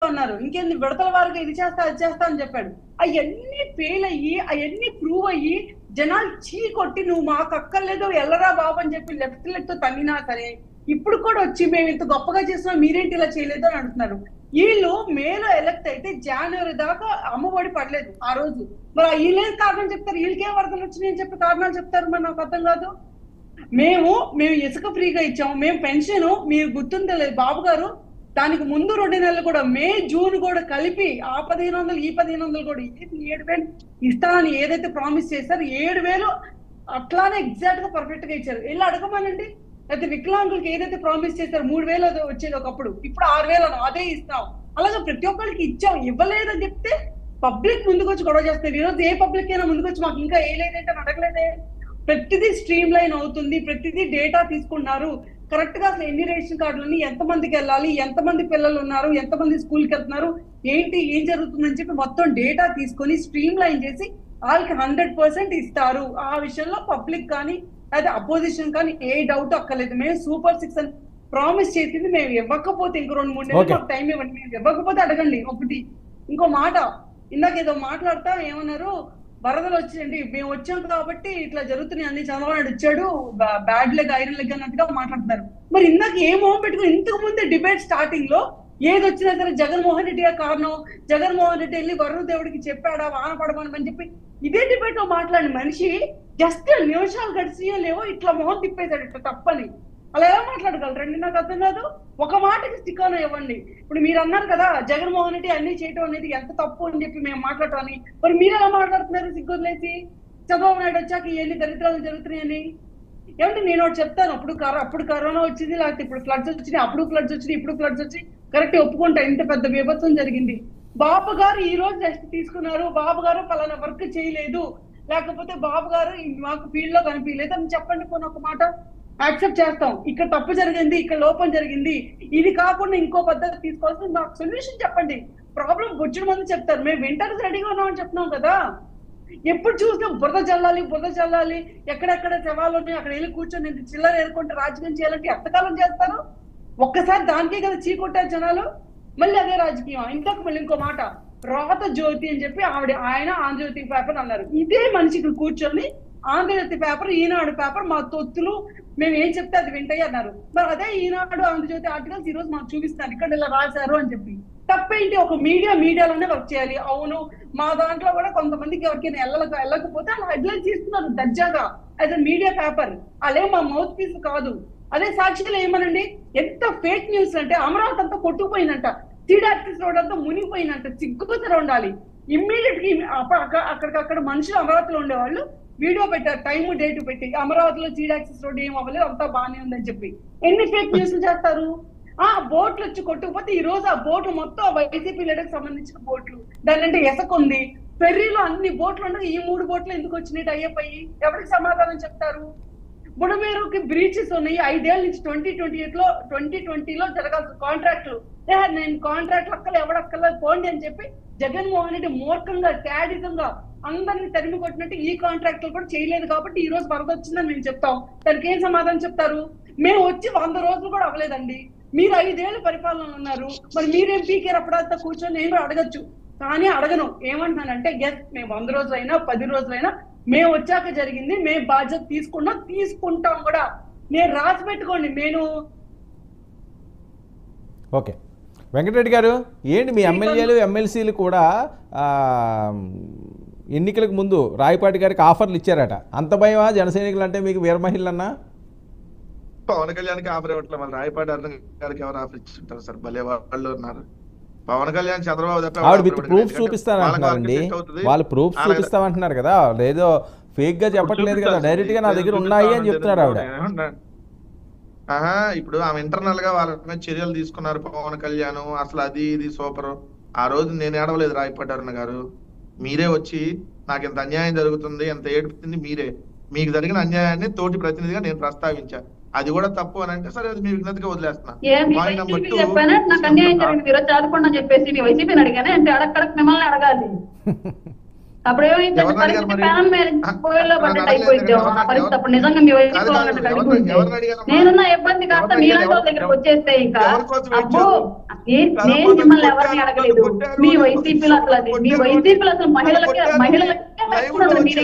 అన్నారు. ఇంకేంది విడతల వారికి ఇది చేస్తా అది చేస్తా అని చెప్పాడు. అవన్నీ ఫెయిల్ అయ్యి అవన్నీ ప్రూవ్ అయ్యి జనాలు చీ కొట్టి నువ్వు మాకు అక్కర్లేదు ఎల్లరా బాబు అని చెప్పి లెఫ్ట్ తన్నినా సరే ఇప్పుడు కూడా వచ్చి మేము ఇంత గొప్పగా చేసినా మీరేంటి ఇలా చేయలేదు అని అంటున్నారు. వీళ్ళు మేలో ఎలక్ట్ అయితే జనవరి దాకా అమ్మఒడి పడలేదు ఆ రోజు. మరి వీళ్ళేం కారణం చెప్తారు, వీళ్ళకేం వరదలు వచ్చినాయని చెప్పి కారణాలు చెప్తారు. మరి నాకు అర్థం కాదు. మేము ఇసుక ఫ్రీగా ఇచ్చాము, మేము పెన్షన్ మీరు గుర్తుందో లేదు బాబు గారు, దానికి ముందు 2 నెలలు కూడా మే జూన్ కూడా కలిపి ఆ 1500 ఈ 1500 కూడా 7,000 ఇస్తానని ఏదైతే ప్రామిస్ చేశారో 7,000 అట్లానే ఎగ్జాక్ట్ గా పర్ఫెక్ట్ గా ఇచ్చారు. వెళ్ళి అడగమనండి. అయితే వికలాంగులకి ఏదైతే ప్రామిస్ చేశారో 3,000 వచ్చేది ఒకప్పుడు, ఇప్పుడు 6,000 అదే ఇస్తాం. అలాగే ప్రతి ఒక్కరికి ఇచ్చాం. ఇవ్వలేదని చెప్తే పబ్లిక్ ముందుకు వచ్చి గొడవ చేస్తారు. ఈరోజు ఏ పబ్లిక్ అయినా ముందుకు వచ్చి మాకు ఇంకా వేయలేదంటే అడగలేదే. ప్రతిదీ స్ట్రీమ్ లైన్ అవుతుంది, ప్రతిదీ డేటా తీసుకున్నారు. కరెక్ట్ గా అసలు ఎన్ని రేషన్ కార్డులని ఎంతమందికి వెళ్ళాలి, ఎంతమంది పిల్లలు ఉన్నారు, ఎంతమంది స్కూల్కి వెళ్తున్నారు, ఏం జరుగుతుందని చెప్పి మొత్తం డేటా తీసుకొని స్ట్రీమ్ లైన్ చేసి వాళ్ళకి 100% ఇస్తారు. ఆ విషయంలో పబ్లిక్ కానీ అయితే అపోజిషన్ కానీ ఏ డౌట్ అక్కర్లేదు. మేము సూపర్ 6 అని ప్రామిస్ చేసింది మేము ఇవ్వకపోతే ఇంకో 2-3 నెలలు మాకు టైం ఇవ్వండి. మేము ఇవ్వకపోతే అడగండి. ఒకటి ఇంకో మాట ఇందాక ఏదో మాట్లాడతా ఏమన్నారు, వరదలు వచ్చాయండి మేము వచ్చాం కాబట్టి ఇట్లా జరుగుతున్నాయి అన్ని చంద్రబాబు నాయుడు వచ్చాడు బ్యాడ్ లెగ్ ఐరన్ లెగ్ అన్నట్టుగా మాట్లాడుతున్నారు. మరి ఇందాక ఏ మొహం పెట్టుకుని ఇంతకు ముందే డిబేట్ స్టార్టింగ్ లో ఏది వచ్చినా సరే జగన్మోహన్ రెడ్డి కారణం, జగన్మోహన్ రెడ్డి వెళ్ళి వరుణ దేవుడికి చెప్పాడా వాన పడమని చెప్పి ఇదే డిబేట్ లో మాట్లాడిన మనిషి జస్ట్ నిమిషాలు గడిచియో లేవో ఇట్లా మొహం తిప్పేశాడు ఇట్లా తప్పని. అలా ఎలా మాట్లాడగలరండి? నాకు అర్థం కాదు. ఒక మాటకి స్టిక్ ఆన్ ఇవ్వండి. ఇప్పుడు మీరు అన్నారు కదా జగన్మోహన్ రెడ్డి అన్ని చేయటం అనేది ఎంత తప్పు అని చెప్పి మేము మాట్లాడటాన్ని, మరి మీరు ఎలా మాట్లాడుతున్నారు సిగ్గులేసి? చంద్రబాబు నాయుడు వచ్చాక ఎన్ని దరిద్రాలు జరుగుతున్నాయని. ఏమంటే నేను ఒకటి చెప్తాను, అప్పుడు కరోనా వచ్చింది, లేకపోతే ఇప్పుడు ఫ్లడ్స్ వచ్చినాయి, అప్పుడు ఫ్లడ్స్ వచ్చినాయి, ఇప్పుడు ఫ్లడ్స్ వచ్చి కరెక్ట్ ఒప్పుకుంటా ఇంత పెద్ద విభత్సం జరిగింది. బాబు గారు ఈ రోజు రెస్ట్ తీసుకున్నారు, బాబు గారు పలానా వర్క్ చేయలేదు, లేకపోతే బాబు గారు మాకు ఫీల్డ్ లో కనిపించలేదు అని చెప్పండి. కొన్ని ఒక మాట యాక్సెప్ట్ చేస్తాం. ఇక్కడ తప్పు జరిగింది, ఇక్కడ లోపం జరిగింది, ఇది కాకుండా ఇంకో పద్ధతి తీసుకోవాల్సింది, నాకు సొల్యూషన్ చెప్పండి. ప్రాబ్లం బొచ్చుడు మంది చెప్తారు, మేము వింటానికి రెడీగా ఉన్నామని చెప్తున్నాం కదా. ఎప్పుడు చూసినా బురద చల్లాలి, ఎక్కడెక్కడ శవాలు ఉన్నాయి అక్కడ వెళ్ళి కూర్చొని చిల్లర ఏరుకుంటే రాజకీయం చేయాలంటే ఎంతకాలం చేస్తారు? ఒక్కసారి దానికే కదా చీకొట్టారు జనాలు. మళ్ళీ అదే రాజకీయం. ఇంతకు మళ్ళీ ఇంకో మాట, రాత జ్యోతి అని చెప్పి ఆయన ఆంధ్రజ్యోతి పేపర్ అన్నారు. ఇదే మనిషికి కూర్చొని ఆంధ్రజ్యోతి పేపర్, ఈనాడు పేపర్ మా తొత్తులు మేము ఏం చెప్తే అది వింటాయి అన్నారు. మరి అదే ఈనాడు ఆంధ్రజ్యోతి ఆర్టికల్స్ ఈ రోజు మాకు చూపిస్తారు ఇక్కడ ఇలా రాశారు అని చెప్పి. తప్పేంటి? ఒక మీడియాలోనే వర్క్ చేయాలి. అవును, మా దాంట్లో కూడా కొంతమందికి ఎవరికైనా వెళ్ళకపోతే అలా హెడ్లైన్స్ ఇస్తున్నారు దర్జాగా యాజ్ అ మీడియా పేపర్. అదే మా మౌత్ పీస్ కాదు. అదే సాక్షిలో ఏమనండి, ఎంత ఫేక్ న్యూస్ అంటే అమరావతి అంతా కొట్టుకుపోయిందంట, సీడాక్సిస్ రోడ్ అంతా మునిగిపోయిందంట, సిగ్గుపచ్చర ఉండాలి. ఇమ్మీడియట్ గా అక్కడికక్కడ మనుషులు అమరావతిలో ఉండేవాళ్ళు వీడియో పెట్టారు, టైము డేట్ పెట్టి అమరావతిలో సీడాక్సిస్ రోడ్ ఏం అవ్వలేదు అంతా బాగానే ఉందని చెప్పి. ఎన్ని ఫేక్ న్యూస్లు చేస్తారు? బోట్లు వచ్చి కొట్టుకుపోతే ఈ రోజు ఆ బోట్లు మొత్తం వైసీపీ లీడర్కి సంబంధించిన బోట్లు, దాని అంటే ఎసకుంది. ఫెర్రీలో అన్ని బోట్లు ఉండగా ఈ 3 బోట్లు ఎందుకు వచ్చినాయి టైఅప్ అయ్యి? ఎవరికి సమాధానం చెప్తారు? బుడమేరుకి బ్రీచెస్ ఉన్నాయి 5 ఏళ్ల నుంచి. 2020లో జరగాల్సిన కాంట్రాక్టులు నేను కాంట్రాక్ట్లు ఎవడక్కర్లేదు పోండి అని చెప్పి జగన్మోహన్ రెడ్డి మూర్ఖంగా శాడిజంగా అందరినీ తరిమి కొట్టినట్టు ఈ కాంట్రాక్టులు కూడా చేయలేదు కాబట్టి ఈ రోజు వరద వచ్చిందని మేము చెప్తాం. దానికి ఏం సమాధానం చెప్తారు? మేము వచ్చి 100 రోజులు కూడా అవ్వలేదండి, మీరు 5 ఏళ్ళు పరిపాలన ఉన్నారు, మరి మీరేం పీకేరు అప్పుడంతా కూర్చొని నేను అడగచ్చు. కానీ అడగను. ఏమంటున్నానంటే ఎస్ మేము 100 రోజులైనా 10 రోజులైనా మేము వచ్చాక జరిగింది, మేము బాధ్యత తీసుకుంటాం కూడా. నేను రాసి పెట్టుకోండి. నేను ఓకే వెంకటరెడ్డి గారు, ఏంటి మీ ఎమ్మెల్యేలు ఎమ్మెల్సీలు కూడా ఎన్నికలకు ముందు రాయపాటి గారికి ఆఫర్లు ఇచ్చారట, అంత భయమా జన సైనికులు అంటే మీకు? వీర మహిళన్నా పవన్ కళ్యాణ్కి ఆఫర్ ఇవ్వట్లేదు, మళ్ళీ రాయపాటి అర్జున్ గారికి ఎవరు ఆఫర్ ఇచ్చింటారు సార్? భలే వాళ్ళు ఉన్నారు. పవన్ కళ్యాణ్ చంద్రబాబు ఆవిడ విత్ ప్రూఫ్ చూపిస్తానంటున్నారండి, వాళ్ళు ప్రూఫ్ చూపిస్తామంటున్నారు కదా, లేదో ఫేక్ గా చెప్పట్లేదు కదా, డైరెక్ట్ గా నా దగ్గర ఉన్నాయి అని చెప్తున్నారు ఆవిడ. ఇప్పుడు ఆమె ఇంటర్నల్ గా వాళ్ళ మీద చర్యలు తీసుకున్నారు పవన్ కళ్యాణ్, అసలు అది ఇది సూపర్. ఆ రోజు నేను ఏడవలేదు రాయపాటి అరుణ గారు, మీరే వచ్చి నాకు ఇంత అన్యాయం జరుగుతుంది, ఎంత ఏడుపుతుంది మీరే, మీకు జరిగిన అన్యాయాన్ని తోటి ప్రతినిధిగా నేను ప్రస్తావించా, అది కూడా తప్పు అని అంటే సరే అది మీ విజ్ఞతగా వదిలేస్తున్నా. అప్పుడు ఏమైంది పరిస్థితి ప్యానల్ మ్యారేజ్ పోయేలో పడ్డట్టు అయిపోయింది నా పరిస్థితి. అప్పుడు నిజంగా మీ వయసు వాళ్ళని కలిగి ఉంటే నేనున్న ఇబ్బంది కాస్త మీలాంటి వాళ్ళ దగ్గరకు వచ్చేస్తే ఇంకా అబ్బో నేను మిమ్మల్ని ఎవరిని అడగలేదు. మీ వైసీపీలో అసలు మహిళలకే మీరే